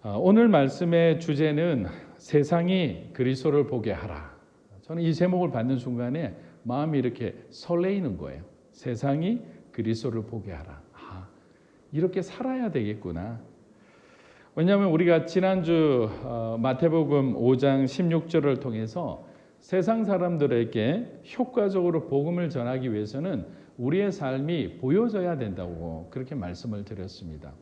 오늘 말씀의 주제는 세상이 그리스도를 보게 하라. 저는 이 제목을 받는 순간에 마음이 이렇게 설레이는 거예요. 세상이 그리스도를 보게 하라. 이렇게 살아야 되겠구나. 왜냐하면 우리가 지난주 마태복음 5장 16절을 통해서 세상 사람들에게 효과적으로 복음을 전하기 위해서는 우리의 삶이 보여져야 된다고 그렇게 말씀을 드렸습니다.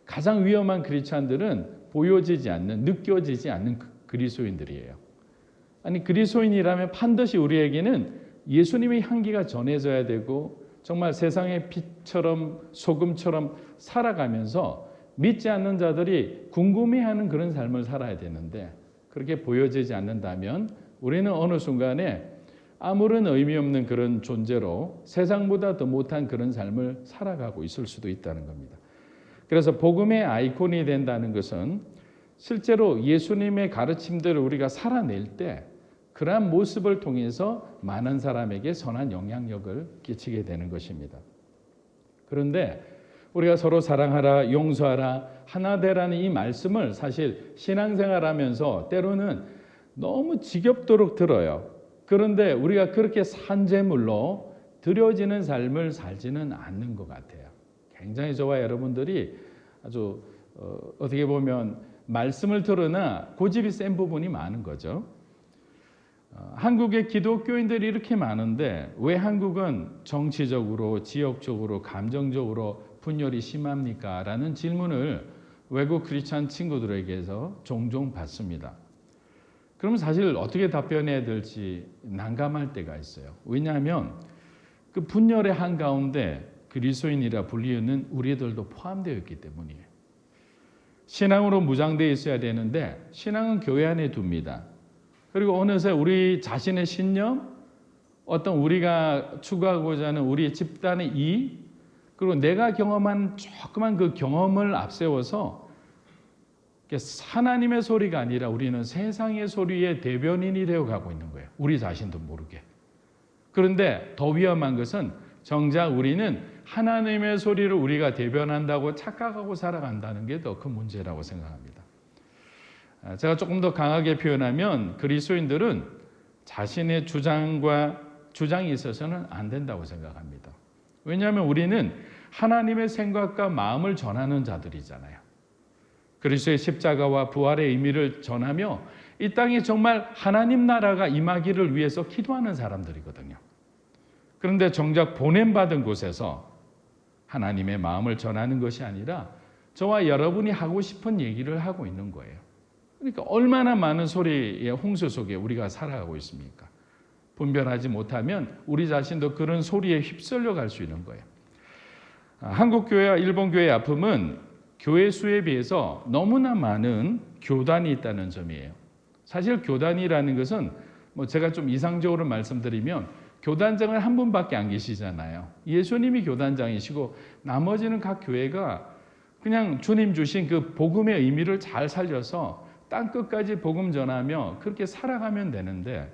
가장 위험한 크리스찬들은 보여지지 않는, 느껴지지 않는 그리스도인들이에요. 아니, 그리스도인이라면 반드시 우리에게는 예수님의 향기가 전해져야 되고 정말 세상의 빛처럼 소금처럼 살아가면서 믿지 않는 자들이 궁금해하는 그런 삶을 살아야 되는데, 그렇게 보여지지 않는다면 우리는 어느 순간에 아무런 의미 없는 그런 존재로 세상보다 더 못한 그런 삶을 살아가고 있을 수도 있다는 겁니다. 그래서 복음의 아이콘이 된다는 것은 실제로 예수님의 가르침대로 우리가 살아낼 때 그러한 모습을 통해서 많은 사람에게 선한 영향력을 끼치게 되는 것입니다. 그런데 우리가 서로 사랑하라, 용서하라, 하나 되라는 이 말씀을 사실 신앙생활하면서 때로는 너무 지겹도록 들어요. 그런데 우리가 그렇게 산재물로 드려지는 삶을 살지는 않는 것 같아요. 굉장히 저와 여러분들이 아주 어떻게 보면 말씀을 들으나 고집이 센 부분이 많은 거죠. 한국의 기독교인들이 이렇게 많은데 왜 한국은 정치적으로, 지역적으로, 감정적으로 분열이 심합니까? 라는 질문을 외국 크리스찬 친구들에게서 종종 받습니다. 그러면 사실 어떻게 답변해야 될지 난감할 때가 있어요. 왜냐하면 그 분열의 한가운데 그리스도인이라 불리는 우리들도 포함되어 있기 때문이에요. 신앙으로 무장되어 있어야 되는데 신앙은 교회 안에 둡니다. 그리고 어느새 우리 자신의 신념, 어떤 우리가 추구하고자 하는 우리 집단의 이익, 그리고 내가 경험한 조그만 그 경험을 앞세워서 하나님의 소리가 아니라 우리는 세상의 소리의 대변인이 되어가고 있는 거예요. 우리 자신도 모르게. 그런데 더 위험한 것은 정작 우리는 하나님의 소리를 우리가 대변한다고 착각하고 살아간다는 게 더 큰 문제라고 생각합니다. 제가 조금 더 강하게 표현하면 그리스도인들은 자신의 주장이 있어서는 안 된다고 생각합니다. 왜냐하면 우리는 하나님의 생각과 마음을 전하는 자들이잖아요. 그리스도의 십자가와 부활의 의미를 전하며 이 땅에 정말 하나님 나라가 임하기를 위해서 기도하는 사람들이거든요. 그런데 정작 보냄받은 곳에서 하나님의 마음을 전하는 것이 아니라 저와 여러분이 하고 싶은 얘기를 하고 있는 거예요. 그러니까 얼마나 많은 소리의 홍수 속에 우리가 살아가고 있습니까? 분별하지 못하면 우리 자신도 그런 소리에 휩쓸려 갈 수 있는 거예요. 한국 교회와 일본 교회의 아픔은 교회 수에 비해서 너무나 많은 교단이 있다는 점이에요. 사실 교단이라는 것은 제가 좀 이상적으로 말씀드리면 교단장을 한 분밖에 안 계시잖아요. 예수님이 교단장이시고 나머지는 각 교회가 그냥 주님 주신 그 복음의 의미를 잘 살려서 땅 끝까지 복음 전하며 그렇게 살아가면 되는데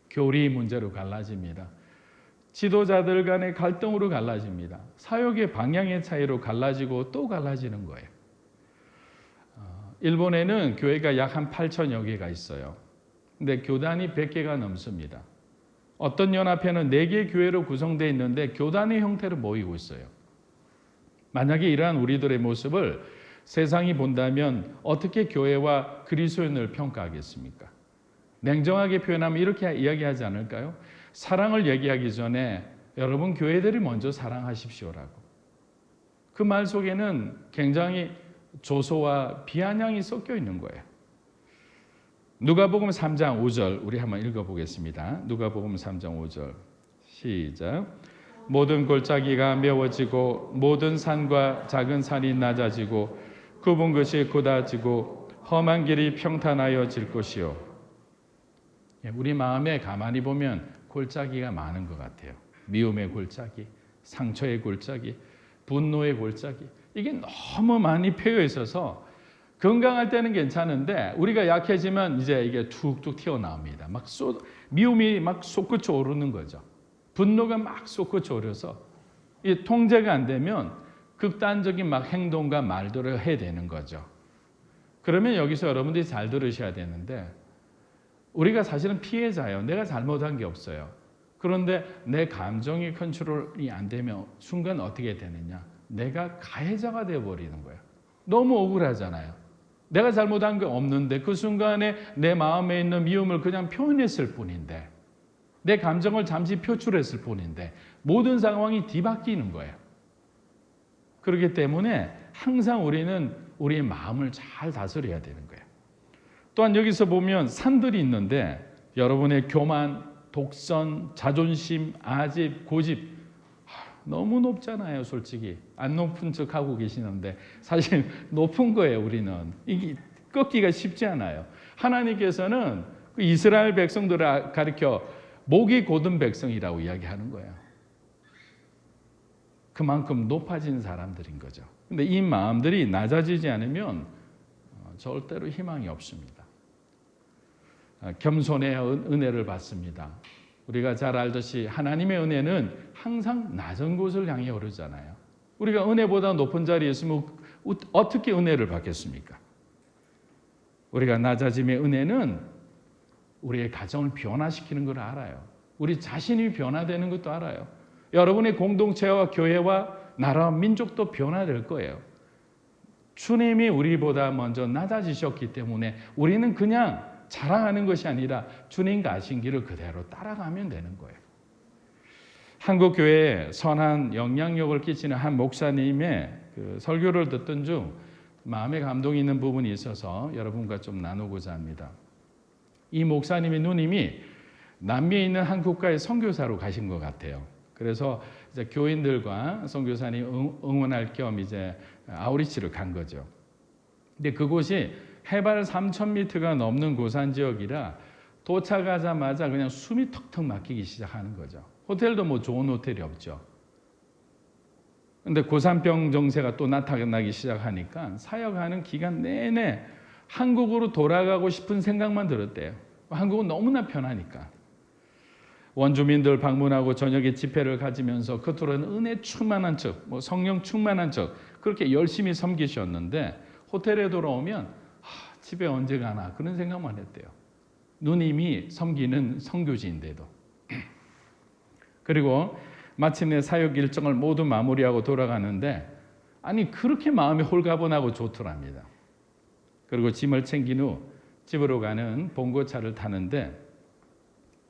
교리 문제로 갈라집니다. 지도자들 간의 갈등으로 갈라집니다. 사역의 방향의 차이로 갈라지고 또 갈라지는 거예요. 일본에는 교회가 약 한 8천여 개가 있어요. 근데 교단이 100개가 넘습니다. 어떤 연합회는 4개 교회로 구성되어 있는데 교단의 형태로 모이고 있어요. 만약에 이러한 우리들의 모습을 세상이 본다면 어떻게 교회와 그리스도인을 평가하겠습니까? 냉정하게 표현하면 이렇게 이야기하지 않을까요? 사랑을 얘기하기 전에 여러분 교회들이 먼저 사랑하십시오라고. 그 말 속에는 굉장히 조소와 비아냥이 섞여 있는 거예요. 누가복음 3장 5절 우리 한번 읽어보겠습니다. 누가복음 3장 5절 시작. 모든 골짜기가 메워지고 모든 산과 작은 산이 낮아지고 굽은 것이 곧아지고 험한 길이 평탄하여질 것이요. 우리 마음에 가만히 보면 골짜기가 많은 것 같아요. 미움의 골짜기, 상처의 골짜기, 분노의 골짜기. 이게 너무 많이 패여 있어서 건강할 때는 괜찮은데 우리가 약해지면 이제 이게 툭툭 튀어나옵니다. 미움이 막 솟구쳐 오르는 거죠. 분노가 막 솟구쳐 오르서 이 통제가 안 되면 극단적인 막 행동과 말들을 해야 되는 거죠. 그러면 여기서 여러분들이 잘 들으셔야 되는데 우리가 사실은 피해자예요. 내가 잘못한 게 없어요. 그런데 내 감정이 컨트롤이 안 되면 순간 어떻게 되느냐? 내가 가해자가 되어버리는 거예요. 너무 억울하잖아요. 내가 잘못한 게 없는데 그 순간에 내 마음에 있는 미움을 그냥 표현했을 뿐인데 내 감정을 잠시 표출했을 뿐인데 모든 상황이 뒤바뀌는 거예요. 그렇기 때문에 항상 우리는 우리의 마음을 잘 다스려야 되는 거예요. 또한 여기서 보면 산들이 있는데 여러분의 교만, 독선, 자존심, 아집, 고집 너무 높잖아요. 솔직히 안 높은 척 하고 계시는데 사실 높은 거예요. 우리는 이게 꺾기가 쉽지 않아요. 하나님께서는 그 이스라엘 백성들을 가리켜 목이 곧은 백성이라고 이야기하는 거예요. 그만큼 높아진 사람들인 거죠. 근데 이 마음들이 낮아지지 않으면 절대로 희망이 없습니다. 겸손의 은혜를 받습니다. 우리가 잘 알듯이 하나님의 은혜는 항상 낮은 곳을 향해 오르잖아요. 우리가 은혜보다 높은 자리에 있으면 어떻게 은혜를 받겠습니까? 우리가 낮아짐의 은혜는 우리의 가정을 변화시키는 걸 알아요. 우리 자신이 변화되는 것도 알아요. 여러분의 공동체와 교회와 나라와 민족도 변화될 거예요. 주님이 우리보다 먼저 낮아지셨기 때문에 우리는 그냥 자랑하는 것이 아니라 주님 가신 길을 그대로 따라가면 되는 거예요. 한국 교회에 선한 영향력을 끼치는 한 목사님의 그 설교를 듣던 중 마음에 감동이 있는 부분이 있어서 여러분과 좀 나누고자 합니다. 이 목사님의 누님이 남미에 있는 한 국가의 선교사로 가신 것 같아요. 그래서 이제 교인들과 선교사님 응원할 겸 이제 아우리치를 간 거죠. 근데 그곳이 해발 3,000m가 넘는 고산 지역이라 도착하자마자 그냥 숨이 턱턱 막히기 시작하는 거죠. 호텔도 뭐 좋은 호텔이 없죠. 근데 고산병 정세가 또 나타나기 시작하니까 사역하는 기간 내내 한국으로 돌아가고 싶은 생각만 들었대요. 한국은 너무나 편하니까. 원주민들 방문하고 저녁에 집회를 가지면서 겉으로는 은혜 충만한 척, 뭐 성령 충만한 척 그렇게 열심히 섬기셨는데 호텔에 돌아오면 집에 언제 가나 그런 생각만 했대요. 누님이 섬기는 선교지인데도. 그리고 마침내 사역 일정을 모두 마무리하고 돌아가는데 아니 그렇게 마음이 홀가분하고 좋더랍니다. 그리고 짐을 챙긴 후 집으로 가는 봉고차를 타는데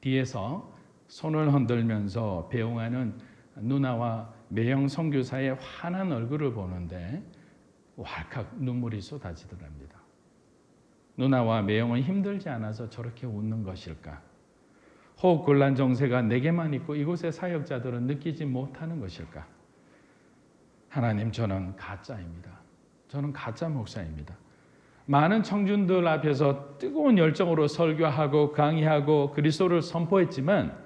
뒤에서 손을 흔들면서 배웅하는 누나와 매형 선교사의 환한 얼굴을 보는데 왈칵 눈물이 쏟아지더랍니다. 누나와 매형은 힘들지 않아서 저렇게 웃는 것일까? 호흡 곤란 정세가 내게만 있고 이곳의 사역자들은 느끼지 못하는 것일까? 하나님, 저는 가짜입니다. 저는 가짜 목사입니다. 많은 청중들 앞에서 뜨거운 열정으로 설교하고 강의하고 그리스도를 선포했지만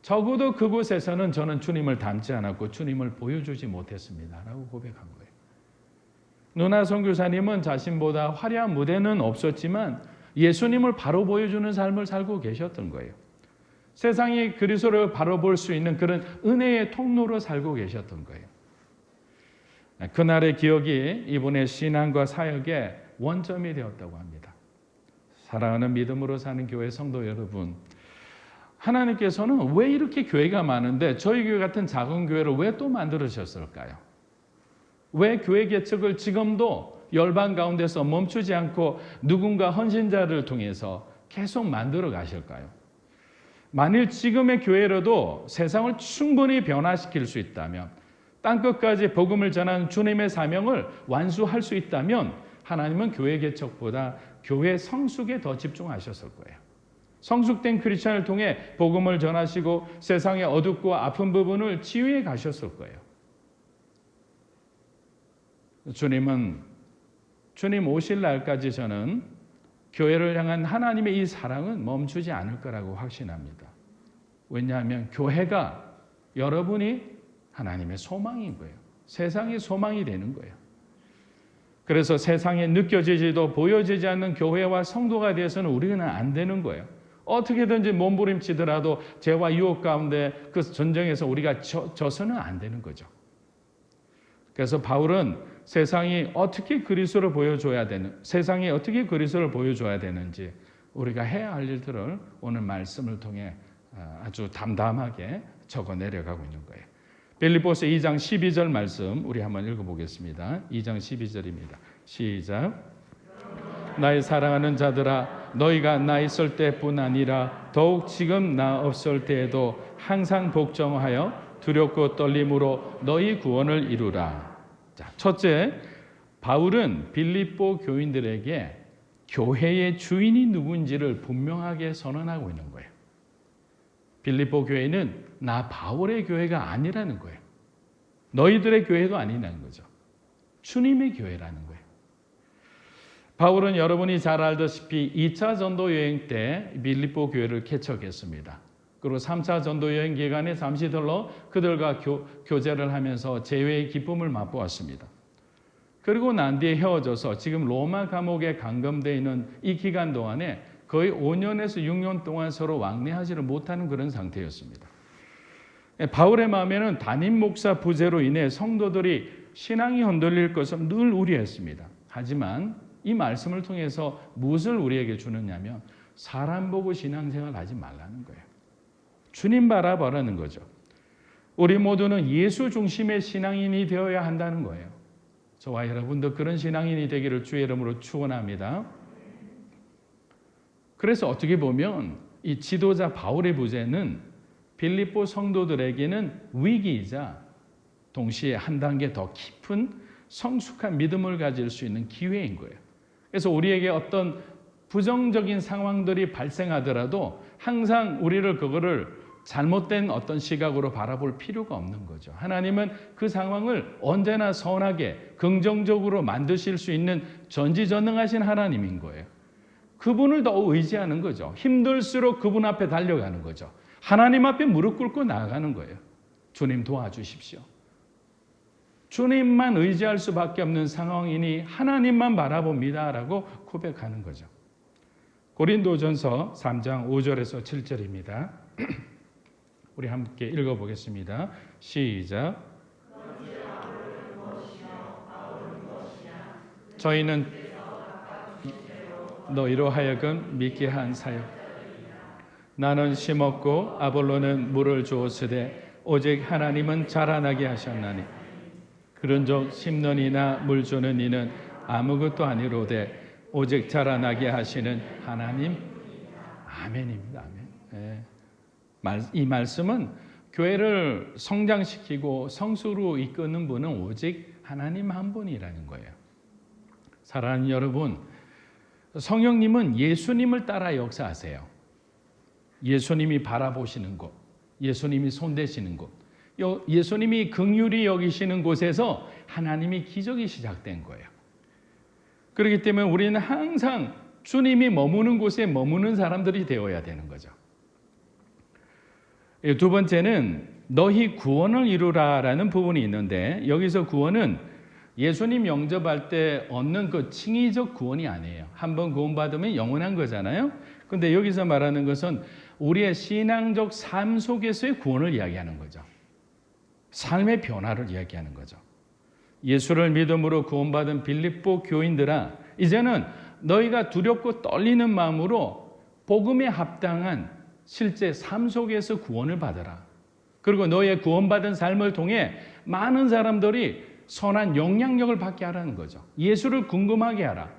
적어도 그곳에서는 저는 주님을 닮지 않았고 주님을 보여주지 못했습니다. 라고 고백한 거예요. 누나 선교사님은 자신보다 화려한 무대는 없었지만 예수님을 바로 보여주는 삶을 살고 계셨던 거예요. 세상이 그리스도를 바로 볼 수 있는 그런 은혜의 통로로 살고 계셨던 거예요. 그날의 기억이 이분의 신앙과 사역의 원점이 되었다고 합니다. 사랑하는 믿음으로 사는 교회 성도 여러분, 하나님께서는 왜 이렇게 교회가 많은데 저희 교회 같은 작은 교회를 왜 또 만들으셨을까요? 왜 교회 개척을 지금도 열방 가운데서 멈추지 않고 누군가 헌신자를 통해서 계속 만들어 가실까요? 만일 지금의 교회라도 세상을 충분히 변화시킬 수 있다면, 땅끝까지 복음을 전하는 주님의 사명을 완수할 수 있다면 하나님은 교회 개척보다 교회 성숙에 더 집중하셨을 거예요. 성숙된 크리스천을 통해 복음을 전하시고 세상의 어둡고 아픈 부분을 치유해 가셨을 거예요. 주님 오실 날까지 저는 교회를 향한 하나님의 이 사랑은 멈추지 않을 거라고 확신합니다. 왜냐하면 교회가 여러분이 하나님의 소망인 거예요. 세상의 소망이 되는 거예요. 그래서 세상에 느껴지지도 보여지지 않는 교회와 성도가 되어서는 우리는 안 되는 거예요. 어떻게든지 몸부림치더라도 죄와 유혹 가운데 그 전쟁에서 우리가 져서는 안 되는 거죠. 그래서 바울은 세상이 어떻게 그리스도를 보여줘야 되는지 우리가 해야 할 일들을 오늘 말씀을 통해 아주 담담하게 적어 내려가고 있는 거예요. 빌립보서 2장 12절 말씀 우리 한번 읽어보겠습니다. 2장 12절입니다. 시작. 나의 사랑하는 자들아, 너희가 나 있을 때뿐 아니라 더욱 지금 나 없을 때에도 항상 복종하여 두렵고 떨림으로 너희 구원을 이루라. 자, 첫째, 바울은 빌립보 교인들에게 교회의 주인이 누군지를 분명하게 선언하고 있는 거예요. 빌립보 교회는 나 바울의 교회가 아니라는 거예요. 너희들의 교회도 아니라는 거죠. 주님의 교회라는 거예요. 바울은 여러분이 잘 알다시피 2차 전도 여행 때 빌립보 교회를 개척했습니다. 그리고 3차 전도 여행 기간에 잠시 들러 그들과 교제를 하면서 재회의 기쁨을 맛보았습니다. 그리고 난 뒤에 헤어져서 지금 로마 감옥에 감금되어 있는 이 기간 동안에 거의 5년에서 6년 동안 서로 왕래하지를 못하는 그런 상태였습니다. 바울의 마음에는 담임 목사 부재로 인해 성도들이 신앙이 흔들릴 것을 늘 우려했습니다. 하지만 이 말씀을 통해서 무엇을 우리에게 주느냐면 사람 보고 신앙생활 하지 말라는 거예요. 주님 바라보라는 거죠. 우리 모두는 예수 중심의 신앙인이 되어야 한다는 거예요. 저와 여러분도 그런 신앙인이 되기를 주의 이름으로 축원합니다. 그래서 어떻게 보면 이 지도자 바울의 부재는 빌립보 성도들에게는 위기이자 동시에 한 단계 더 깊은 성숙한 믿음을 가질 수 있는 기회인 거예요. 그래서 우리에게 어떤 부정적인 상황들이 발생하더라도 항상 우리를 그거를 잘못된 어떤 시각으로 바라볼 필요가 없는 거죠. 하나님은 그 상황을 언제나 선하게 긍정적으로 만드실 수 있는 전지전능하신 하나님인 거예요. 그분을 더 의지하는 거죠. 힘들수록 그분 앞에 달려가는 거죠. 하나님 앞에 무릎 꿇고 나아가는 거예요. 주님 도와주십시오. 주님만 의지할 수밖에 없는 상황이니 하나님만 바라봅니다라고 고백하는 거죠. 고린도전서 3장 5절에서 7절입니다. 우리 함께 읽어보겠습니다. 시작. 저희는 너희로 하여금 믿게 한 사역. 나는 심었고 아볼로는 물을 주었으되 오직 하나님은 자라나게 하셨나니 그런즉 심는 이나 물 주는 이는 아무것도 아니로되 오직 자라나게 하시는 하나님. 아멘입니다. 아멘. 이 말씀은 교회를 성장시키고 성수로 이끄는 분은 오직 하나님 한 분이라는 거예요. 사랑하는 여러분, 성령님은 예수님을 따라 역사하세요. 예수님이 바라보시는 곳, 예수님이 손대시는 곳, 예수님이 긍휼히 여기시는 곳에서 하나님이 기적이 시작된 거예요. 그렇기 때문에 우리는 항상 주님이 머무는 곳에 머무는 사람들이 되어야 되는 거죠. 두 번째는 너희 구원을 이루라라는 부분이 있는데 여기서 구원은 예수님 영접할 때 얻는 그 칭의적 구원이 아니에요. 한번 구원받으면 영원한 거잖아요. 그런데 여기서 말하는 것은 우리의 신앙적 삶 속에서의 구원을 이야기하는 거죠. 삶의 변화를 이야기하는 거죠. 예수를 믿음으로 구원받은 빌립보 교인들아, 이제는 너희가 두렵고 떨리는 마음으로 복음에 합당한 실제 삶 속에서 구원을 받아라. 그리고 너의 구원받은 삶을 통해 많은 사람들이 선한 영향력을 받게 하라는 거죠. 예수를 궁금하게 하라.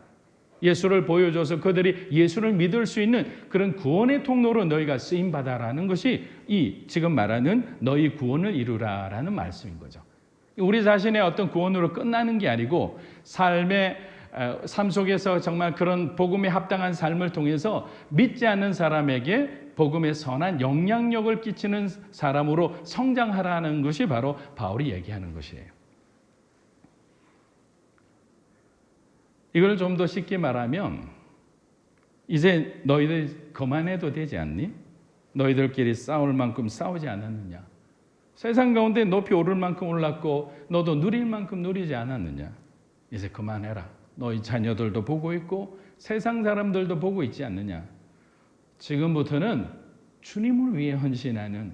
예수를 보여줘서 그들이 예수를 믿을 수 있는 그런 구원의 통로로 너희가 쓰임받아라는 것이 이 지금 말하는 너희 구원을 이루라라는 말씀인 거죠. 우리 자신의 어떤 구원으로 끝나는 게 아니고 삶 속에서 정말 그런 복음에 합당한 삶을 통해서 믿지 않는 사람에게 복음의 선한 영향력을 끼치는 사람으로 성장하라는 것이 바로 바울이 얘기하는 것이에요. 이걸 좀 더 쉽게 말하면 이제 너희들 그만해도 되지 않니? 너희들끼리 싸울 만큼 싸우지 않았느냐? 세상 가운데 높이 오를 만큼 올랐고 너도 누릴 만큼 누리지 않았느냐? 이제 그만해라. 너희 자녀들도 보고 있고 세상 사람들도 보고 있지 않느냐? 지금부터는 주님을 위해 헌신하는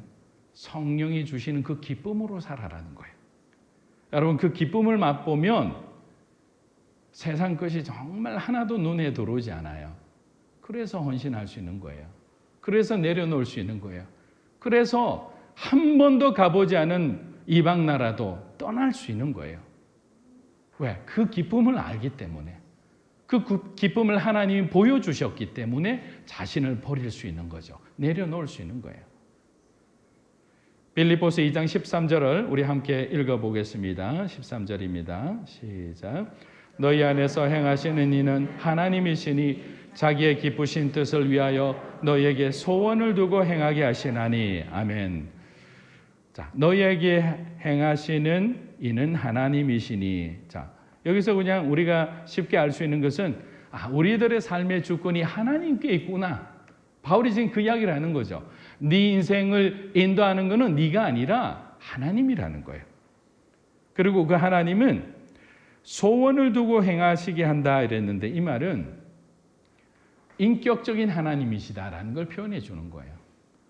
성령이 주시는 그 기쁨으로 살아라는 거예요. 여러분, 그 기쁨을 맛보면 세상 것이 정말 하나도 눈에 들어오지 않아요. 그래서 헌신할 수 있는 거예요. 그래서 내려놓을 수 있는 거예요. 그래서 한 번도 가보지 않은 이방 나라도 떠날 수 있는 거예요. 왜? 그 기쁨을 알기 때문에. 그 기쁨을 하나님이 보여주셨기 때문에 자신을 버릴 수 있는 거죠. 내려놓을 수 있는 거예요. 빌립보서 2장 13절을 우리 함께 읽어보겠습니다. 13절입니다. 시작. 너희 안에서 행하시는 이는 하나님이시니 자기의 기쁘신 뜻을 위하여 너희에게 소원을 두고 행하게 하시나니. 아멘. 자, 너희에게 행하시는 이는 하나님이시니. 자, 여기서 그냥 우리가 쉽게 알 수 있는 것은 우리들의 삶의 주권이 하나님께 있구나. 바울이 지금 그 이야기를 하는 거죠. 네 인생을 인도하는 것은 네가 아니라 하나님이라는 거예요. 그리고 그 하나님은 소원을 두고 행하시게 한다 이랬는데 이 말은 인격적인 하나님이시다라는 걸 표현해 주는 거예요.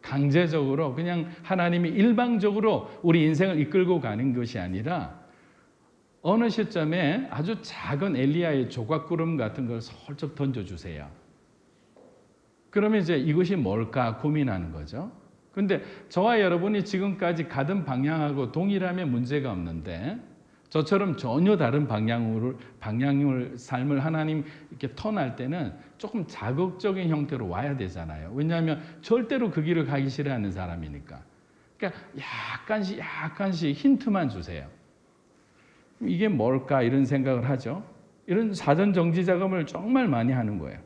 강제적으로 그냥 하나님이 일방적으로 우리 인생을 이끌고 가는 것이 아니라 어느 시점에 아주 작은 엘리야의 조각구름 같은 걸 슬쩍 던져주세요. 그러면 이제 이것이 뭘까 고민하는 거죠. 그런데 저와 여러분이 지금까지 가던 방향하고 동일하면 문제가 없는데 저처럼 전혀 다른 방향을 삶을 하나님 이렇게 턴할 때는 조금 자극적인 형태로 와야 되잖아요. 왜냐하면 절대로 그 길을 가기 싫어하는 사람이니까. 그러니까 약간씩 힌트만 주세요. 이게 뭘까 이런 생각을 하죠. 이런 사전 정지 작업을 정말 많이 하는 거예요.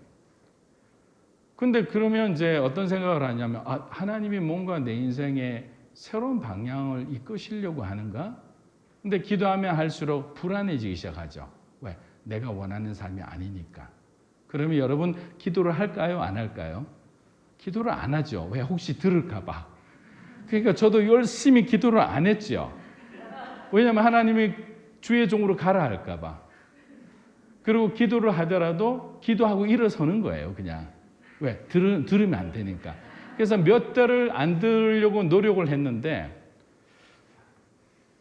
근데 그러면 이제 어떤 생각을 하냐면 하나님이 뭔가 내 인생에 새로운 방향을 이끄시려고 하는가? 근데 기도하면 할수록 불안해지기 시작하죠. 왜? 내가 원하는 삶이 아니니까. 그러면 여러분 기도를 할까요? 안 할까요? 기도를 안 하죠. 왜? 혹시 들을까 봐. 그러니까 저도 열심히 기도를 안 했죠. 왜냐하면 하나님이 주의 종으로 가라 할까 봐. 그리고 기도를 하더라도 기도하고 일어서는 거예요. 그냥. 왜? 들으면 안 되니까. 그래서 몇 달을 안 들으려고 노력을 했는데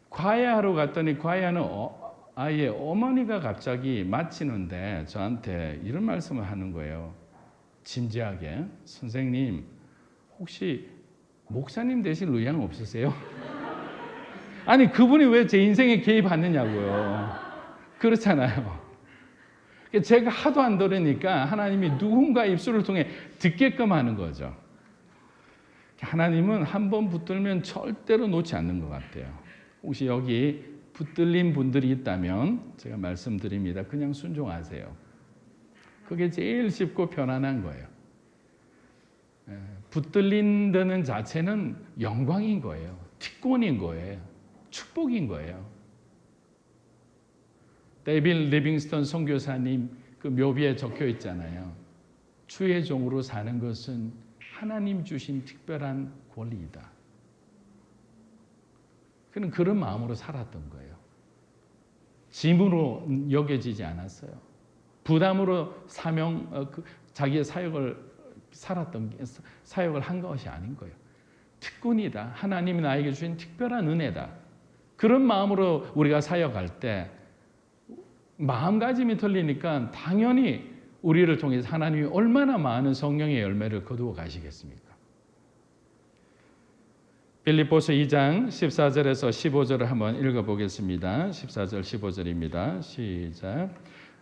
과외하러 갔더니 과외하는 아이의 어머니가 갑자기 마치는데 저한테 이런 말씀을 하는 거예요. 진지하게. 선생님, 혹시 목사님 되실 의향 없으세요? 아니, 그분이 왜 제 인생에 개입하느냐고요. 그렇잖아요. 제가 하도 안 들으니까 하나님이 누군가 입술을 통해 듣게끔 하는 거죠. 하나님은 한 번 붙들면 절대로 놓지 않는 것 같아요. 혹시 여기 붙들린 분들이 있다면 제가 말씀드립니다. 그냥 순종하세요. 그게 제일 쉽고 편안한 거예요. 붙들린다는 자체는 영광인 거예요. 특권인 거예요. 축복인 거예요. 데이빗 리빙스턴 선교사님 그 묘비에 적혀 있잖아요. 주의 종으로 사는 것은 하나님 주신 특별한 권리이다. 그는 그런 마음으로 살았던 거예요. 짐으로 여겨지지 않았어요. 부담으로 자기의 사역을 한 것이 아닌 거예요. 특권이다. 하나님이 나에게 주신 특별한 은혜다. 그런 마음으로 우리가 사역할 때 마음가짐이 틀리니까 당연히 우리를 통해서 하나님이 얼마나 많은 성령의 열매를 거두어 가시겠습니까? 빌립보서 2장 14절에서 15절을 한번 읽어보겠습니다. 14절 15절입니다. 시작.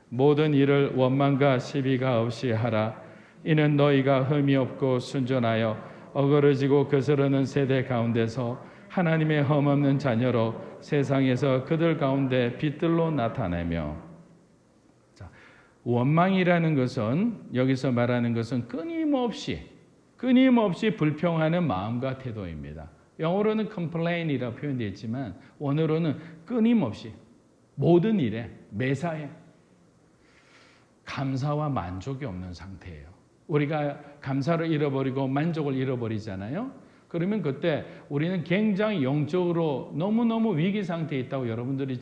모든 일을 원망과 시비가 없이 하라. 이는 너희가 흠이 없고 순전하여 어그러지고 거스르는 세대 가운데서 하나님의 흠없는 자녀로 세상에서 그들 가운데 빛들로 나타내며. 자, 원망이라는 것은 여기서 말하는 것은 끊임없이 불평하는 마음과 태도입니다. 영어로는 complain이라고 표현되어 있지만 원어로는 끊임없이 모든 일에 매사에 감사와 만족이 없는 상태예요. 우리가 감사를 잃어버리고 만족을 잃어버리잖아요. 그러면 그때 우리는 굉장히 영적으로 너무너무 위기 상태에 있다고 여러분들이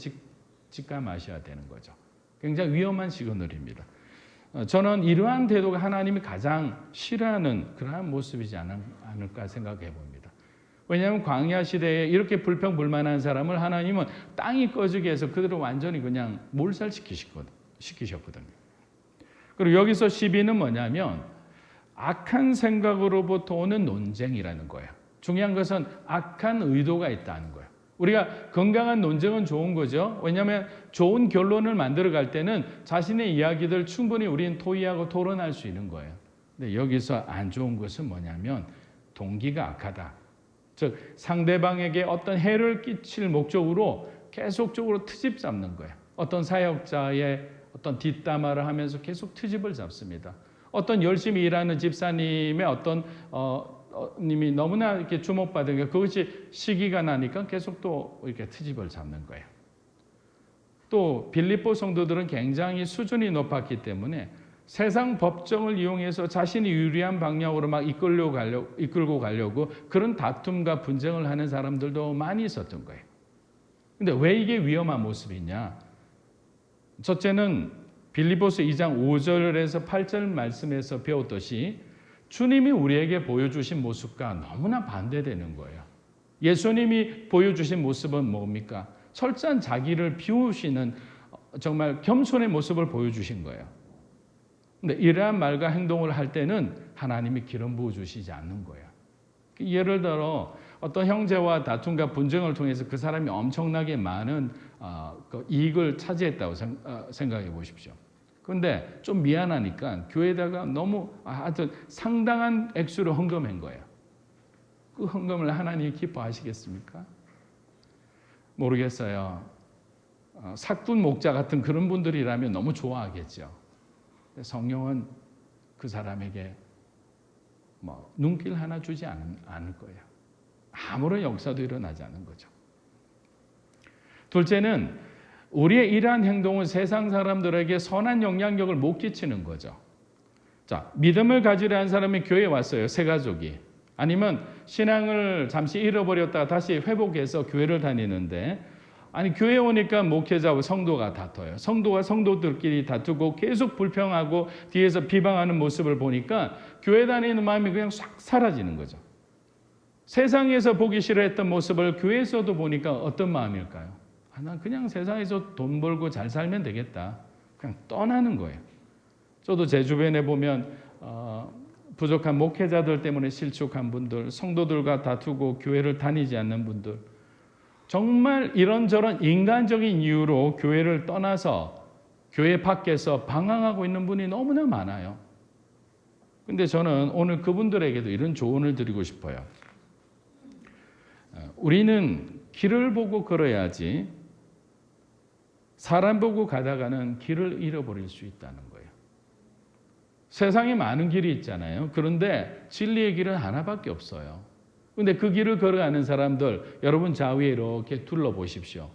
직감하셔야 되는 거죠. 굉장히 위험한 시그널입니다. 저는 이러한 태도가 하나님이 가장 싫어하는 그러한 모습이지 않을까 생각해 봅니다. 왜냐하면 광야 시대에 이렇게 불평불만한 사람을 하나님은 땅이 꺼지게 해서 그들을 완전히 그냥 몰살시키시거든요. 시키셨거든요. 그리고 여기서 시비는 뭐냐면 악한 생각으로부터 오는 논쟁이라는 거예요. 중요한 것은 악한 의도가 있다는 거예요. 우리가 건강한 논쟁은 좋은 거죠. 왜냐하면 좋은 결론을 만들어갈 때는 자신의 이야기들 충분히 우리는 토의하고 토론할 수 있는 거예요. 근데 여기서 안 좋은 것은 뭐냐면 동기가 악하다. 즉 상대방에게 어떤 해를 끼칠 목적으로 계속적으로 트집 잡는 거예요. 어떤 사역자의 어떤 뒷담화를 하면서 계속 트집을 잡습니다. 어떤 열심히 일하는 집사님의 어떤 님이 너무나 이렇게 주목받은 게 그것이 시기가 나니까 계속 또 이렇게 트집을 잡는 거예요. 또 빌립보 성도들은 굉장히 수준이 높았기 때문에 세상 법정을 이용해서 자신이 유리한 방향으로 막 이끌고 가려고 그런 다툼과 분쟁을 하는 사람들도 많이 있었던 거예요. 근데 왜 이게 위험한 모습이냐? 첫째는 빌립보서 2장 5절에서 8절 말씀에서 배웠듯이 주님이 우리에게 보여주신 모습과 너무나 반대되는 거예요. 예수님이 보여주신 모습은 뭡니까? 철저한 자기를 비우시는 정말 겸손의 모습을 보여주신 거예요. 근데 이러한 말과 행동을 할 때는 하나님이 기름 부어주시지 않는 거예요. 예를 들어 어떤 형제와 다툼과 분쟁을 통해서 그 사람이 엄청나게 많은 이익을 차지했다고 생각해 보십시오. 그런데 좀 미안하니까 교회에다가 너무 하여튼 상당한 액수를 헌금한 거예요. 그 헌금을 하나님이 기뻐하시겠습니까? 모르겠어요. 사꾼 목자 같은 그런 분들이라면 너무 좋아하겠죠. 성령은 그 사람에게 눈길 하나 주지 않을 거예요. 아무런 역사도 일어나지 않는 거죠. 둘째는 우리의 이러한 행동은 세상 사람들에게 선한 영향력을 못 끼치는 거죠. 자, 믿음을 가지려 한 사람이 교회에 왔어요. 세 가족이. 아니면 신앙을 잠시 잃어버렸다가 다시 회복해서 교회를 다니는데 아니 교회에 오니까 목회자와 성도가 다퉈요. 성도가 성도들끼리 다투고 계속 불평하고 뒤에서 비방하는 모습을 보니까 교회 다니는 마음이 그냥 싹 사라지는 거죠. 세상에서 보기 싫어했던 모습을 교회에서도 보니까 어떤 마음일까요? 난 그냥 세상에서 돈 벌고 잘 살면 되겠다. 그냥 떠나는 거예요. 저도 제 주변에 보면 부족한 목회자들 때문에 실족한 분들, 성도들과 다투고 교회를 다니지 않는 분들, 정말 이런저런 인간적인 이유로 교회를 떠나서 교회 밖에서 방황하고 있는 분이 너무나 많아요. 근데 저는 오늘 그분들에게도 이런 조언을 드리고 싶어요. 우리는 길을 보고 걸어야지 사람 보고 가다가는 길을 잃어버릴 수 있다는 거예요. 세상에 많은 길이 있잖아요. 그런데 진리의 길은 하나밖에 없어요. 근데 그 길을 걸어가는 사람들 여러분 좌우에 이렇게 둘러보십시오.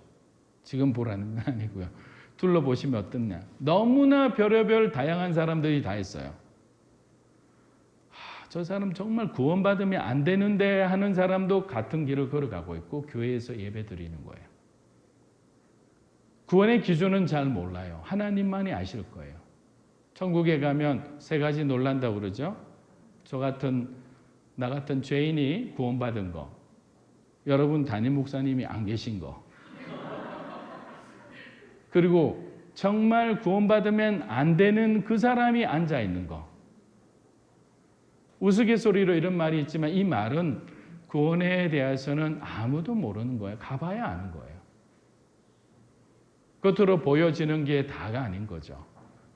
지금 보라는 건 아니고요. 둘러보시면 어떻냐. 너무나 별의별 다양한 사람들이 다 있어요. 저 사람 정말 구원받으면 안 되는데 하는 사람도 같은 길을 걸어가고 있고 교회에서 예배 드리는 거예요. 구원의 기준은 잘 몰라요. 하나님만이 아실 거예요. 천국에 가면 세 가지 놀란다고 그러죠. 나 같은 죄인이 구원받은 거, 여러분 담임 목사님이 안 계신 거, 그리고 정말 구원받으면 안 되는 그 사람이 앉아 있는 거. 우스갯소리로 이런 말이 있지만 이 말은 구원에 대해서는 아무도 모르는 거예요. 가봐야 아는 거예요. 겉으로 보여지는 게 다가 아닌 거죠.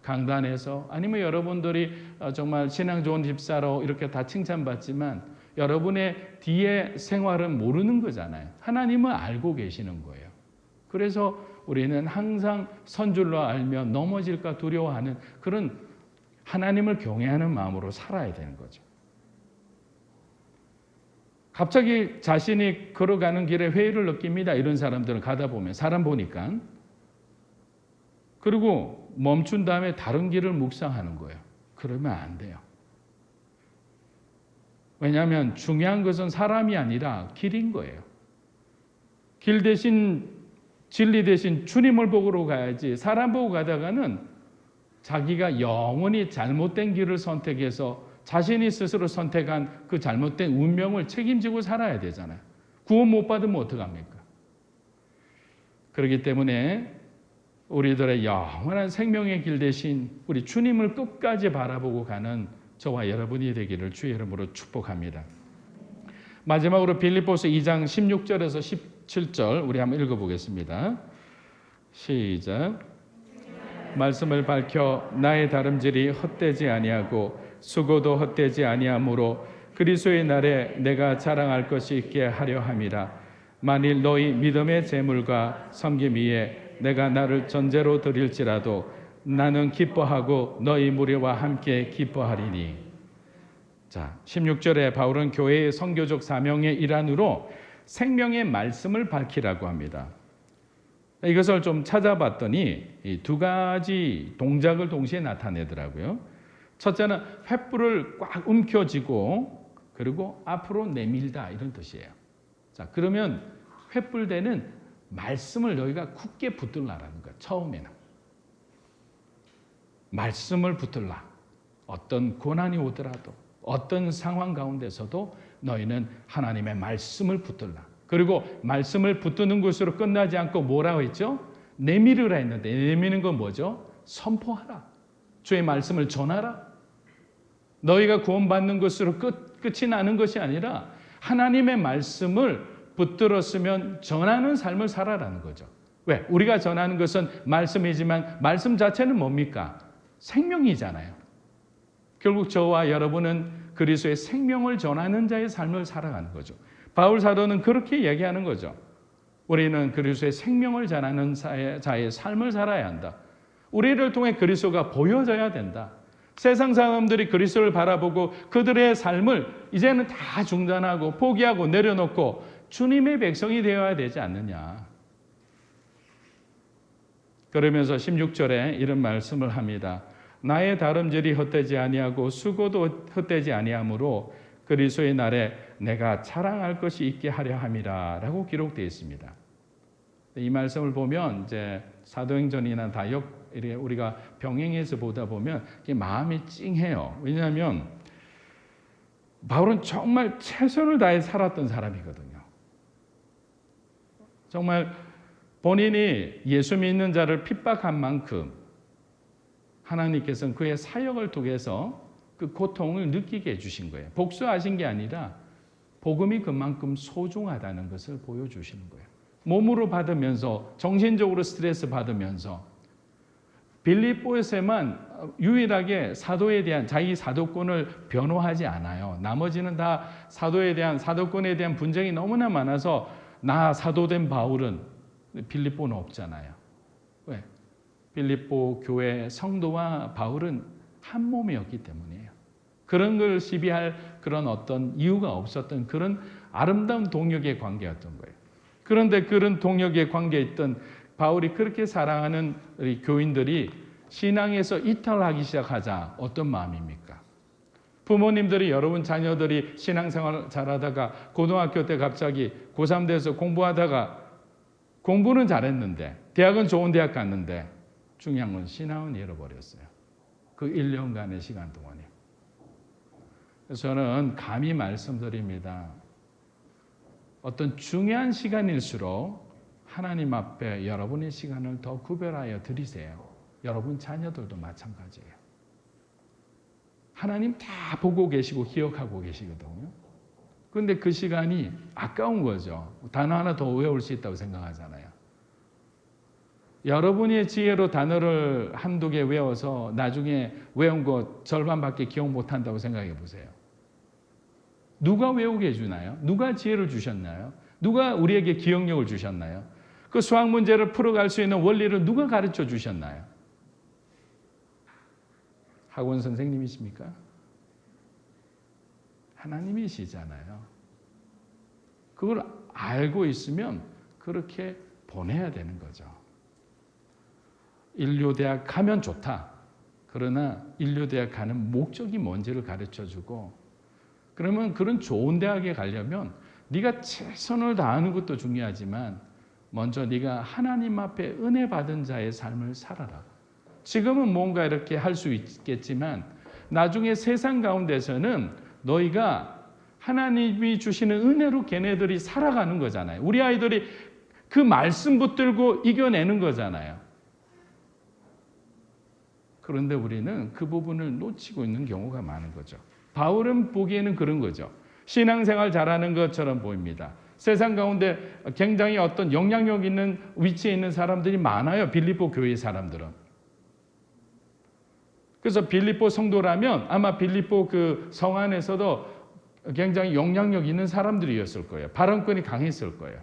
강단에서 아니면 여러분들이 정말 신앙 좋은 집사로 이렇게 다 칭찬받지만 여러분의 뒤에 생활은 모르는 거잖아요. 하나님은 알고 계시는 거예요. 그래서 우리는 항상 선줄로 알며 넘어질까 두려워하는 그런 하나님을 경외하는 마음으로 살아야 되는 거죠. 갑자기 자신이 걸어가는 길에 회의를 느낍니다. 이런 사람들은 가다 보면 사람 보니까. 그리고 멈춘 다음에 다른 길을 묵상하는 거예요. 그러면 안 돼요. 왜냐하면 중요한 것은 사람이 아니라 길인 거예요. 길 대신 진리 대신 주님을 보고 가야지 사람 보고 가다가는 자기가 영원히 잘못된 길을 선택해서 자신이 스스로 선택한 그 잘못된 운명을 책임지고 살아야 되잖아요. 구원 못 받으면 어떡합니까? 그렇기 때문에 우리들의 영원한 생명의 길 대신 우리 주님을 끝까지 바라보고 가는 저와 여러분이 되기를 주의 이름으로 축복합니다. 마지막으로 빌립보서 2장 16절에서 17절 우리 한번 읽어보겠습니다. 시작. 말씀을 밝혀 나의 다름질이 헛되지 아니하고 수고도 헛되지 아니하므로 그리스도의 날에 내가 자랑할 것이 있게 하려 함이라. 만일 너희 믿음의 재물과 섬김 위에 내가 나를 전제로 드릴지라도 나는 기뻐하고 너희 무리와 함께 기뻐하리니. 자, 16절에 바울은 교회의 선교적 사명의 일환으로 생명의 말씀을 밝히라고 합니다. 이것을 좀 찾아봤더니 이 두 가지 동작을 동시에 나타내더라고요. 첫째는 횃불을 꽉 움켜쥐고 그리고 앞으로 내밀다 이런 뜻이에요. 자, 그러면 횃불대는 말씀을 너희가 굳게 붙들라라는 거예요. 처음에는 말씀을 붙들라. 어떤 고난이 오더라도 어떤 상황 가운데서도 너희는 하나님의 말씀을 붙들라. 그리고 말씀을 붙드는 것으로 끝나지 않고 뭐라고 했죠? 내밀으라 했는데 내미는 건 뭐죠? 선포하라. 주의 말씀을 전하라. 너희가 구원받는 것으로 끝이 나는 것이 아니라 하나님의 말씀을 붙들었으면 전하는 삶을 살아라는 거죠. 왜? 우리가 전하는 것은 말씀이지만 말씀 자체는 뭡니까? 생명이잖아요. 결국 저와 여러분은 그리스도의 생명을 전하는 자의 삶을 살아가는 거죠. 바울 사도는 그렇게 얘기하는 거죠. 우리는 그리스도의 생명을 전하는 자의 삶을 살아야 한다. 우리를 통해 그리스도가 보여져야 된다. 세상 사람들이 그리스도를 바라보고 그들의 삶을 이제는 다 중단하고 포기하고 내려놓고 주님의 백성이 되어야 되지 않느냐. 그러면서 16절에 이런 말씀을 합니다. 나의 다름질이 헛되지 아니하고 수고도 헛되지 아니하므로 그리스도의 날에 내가 자랑할 것이 있게 하려 함이라라고 기록되어 있습니다. 이 말씀을 보면 이제 사도행전이나 다역 우리가 병행해서 보다 보면 마음이 찡해요. 왜냐하면 바울은 정말 최선을 다해 살았던 사람이거든요. 정말 본인이 예수 믿는 자를 핍박한 만큼 하나님께서는 그의 사역을 통해서 그 고통을 느끼게 해주신 거예요. 복수하신 게 아니라 복음이 그만큼 소중하다는 것을 보여주시는 거예요. 몸으로 받으면서 정신적으로 스트레스 받으면서 빌립보에서만 유일하게 사도에 대한 자기 사도권을 변호하지 않아요. 나머지는 다 사도에 대한 사도권에 대한 분쟁이 너무나 많아서 나 사도된 바울은 빌립보는 없잖아요. 왜? 빌립보 교회 성도와 바울은 한 몸이었기 때문이에요. 그런 걸 시비할 그런 어떤 이유가 없었던 그런 아름다운 동역의 관계였던 거예요. 그런데 그런 동역의 관계에 있던 바울이 그렇게 사랑하는 우리 교인들이 신앙에서 이탈하기 시작하자 어떤 마음입니까? 부모님들이 여러분 자녀들이 신앙생활 잘하다가 고등학교 때 갑자기 고3 돼서 공부하다가 공부는 잘했는데 대학은 좋은 대학 갔는데 중요한 건 신앙은 잃어버렸어요. 그 1년간의 시간 동안에. 그래서 저는 감히 말씀드립니다. 어떤 중요한 시간일수록 하나님 앞에 여러분의 시간을 더 구별하여 드리세요. 여러분 자녀들도 마찬가지예요. 하나님 다 보고 계시고 기억하고 계시거든요. 그런데 그 시간이 아까운 거죠. 단어 하나 더 외울 수 있다고 생각하잖아요. 여러분의 지혜로 단어를 한두 개 외워서 나중에 외운 거 절반밖에 기억 못한다고 생각해 보세요. 누가 외우게 해주나요? 누가 지혜를 주셨나요? 누가 우리에게 기억력을 주셨나요? 그 수학 문제를 풀어갈 수 있는 원리를 누가 가르쳐 주셨나요? 학원 선생님이십니까? 하나님이시잖아요. 그걸 알고 있으면 그렇게 보내야 되는 거죠. 인류대학 가면 좋다. 그러나 인류대학 가는 목적이 뭔지를 가르쳐주고 그러면 그런 좋은 대학에 가려면 네가 최선을 다하는 것도 중요하지만 먼저 네가 하나님 앞에 은혜 받은 자의 삶을 살아라. 지금은 뭔가 이렇게 할 수 있겠지만 나중에 세상 가운데서는 너희가 하나님이 주시는 은혜로 걔네들이 살아가는 거잖아요. 우리 아이들이 그 말씀 붙들고 이겨내는 거잖아요. 그런데 우리는 그 부분을 놓치고 있는 경우가 많은 거죠. 바울은 보기에는 그런 거죠. 신앙생활 잘하는 것처럼 보입니다. 세상 가운데 굉장히 어떤 영향력 있는 위치에 있는 사람들이 많아요. 빌립보 교회 사람들은. 그래서 빌립보 성도라면 아마 빌립보 그 성 안에서도 굉장히 영향력 있는 사람들이었을 거예요. 발언권이 강했을 거예요.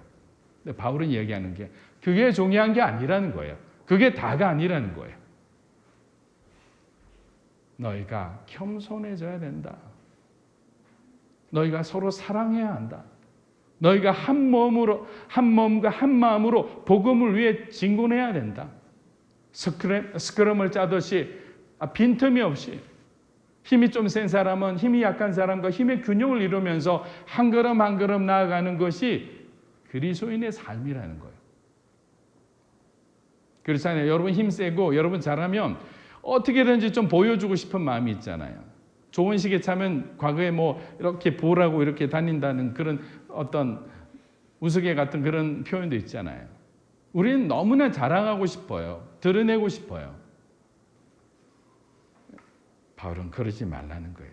근데 바울은 얘기하는 게 그게 중요한 게 아니라는 거예요. 그게 다가 아니라는 거예요. 너희가 겸손해져야 된다. 너희가 서로 사랑해야 한다. 너희가 한 몸과 한 마음으로 복음을 위해 진군해야 된다. 스크럼을 짜듯이 빈틈이 없이 힘이 좀 센 사람은 힘이 약한 사람과 힘의 균형을 이루면서 한 걸음 한 걸음 나아가는 것이 그리스도인의 삶이라는 거예요. 그렇잖아요. 여러분 힘세고 여러분 잘하면 어떻게든지 좀 보여주고 싶은 마음이 있잖아요. 좋은 시계 차면 과거에 뭐 이렇게 보라고 이렇게 다닌다는 그런 어떤 우스개 같은 그런 표현도 있잖아요. 우리는 너무나 자랑하고 싶어요. 드러내고 싶어요. 바울은 그러지 말라는 거예요.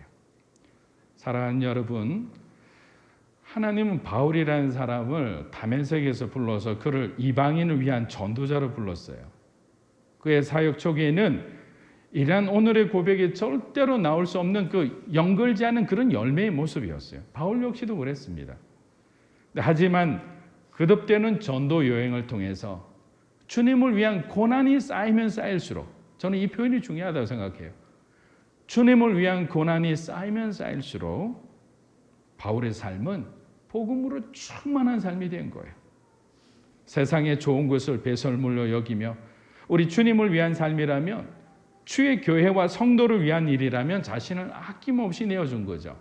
사랑하는 여러분, 하나님은 바울이라는 사람을 다메섹에서 불러서 그를 이방인을 위한 전도자로 불렀어요. 그의 사역 초기에는 이러한 오늘의 고백이 절대로 나올 수 없는 그 연결지 않은 그런 열매의 모습이었어요. 바울 역시도 그랬습니다. 하지만 거듭되는 전도 여행을 통해서 주님을 위한 고난이 쌓이면 쌓일수록 저는 이 표현이 중요하다고 생각해요. 주님을 위한 고난이 쌓이면 쌓일수록 바울의 삶은 복음으로 충만한 삶이 된 거예요. 세상의 좋은 것을 배설물로 여기며 우리 주님을 위한 삶이라면 주의 교회와 성도를 위한 일이라면 자신을 아낌없이 내어준 거죠.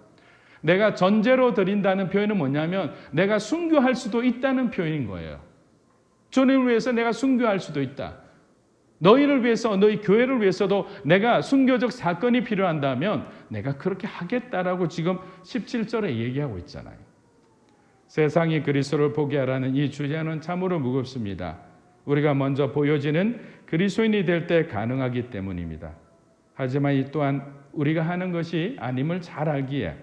내가 전제로 드린다는 표현은 뭐냐면 내가 순교할 수도 있다는 표현인 거예요. 주님을 위해서 내가 순교할 수도 있다. 너희를 위해서 너희 교회를 위해서도 내가 순교적 사건이 필요한다면 내가 그렇게 하겠다라고 지금 17절에 얘기하고 있잖아요. 세상이 그리스도를 보게 하라는 이 주제는 참으로 무겁습니다. 우리가 먼저 보여지는 그리스도인이 될 때 가능하기 때문입니다. 하지만 이 또한 우리가 하는 것이 아님을 잘 알기에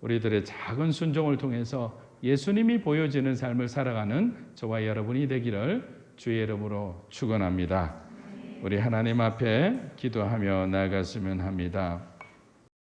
우리들의 작은 순종을 통해서 예수님이 보여지는 삶을 살아가는 저와 여러분이 되기를 주의 이름으로 축원합니다. 우리 하나님 앞에 기도하며 나아갔으면 합니다.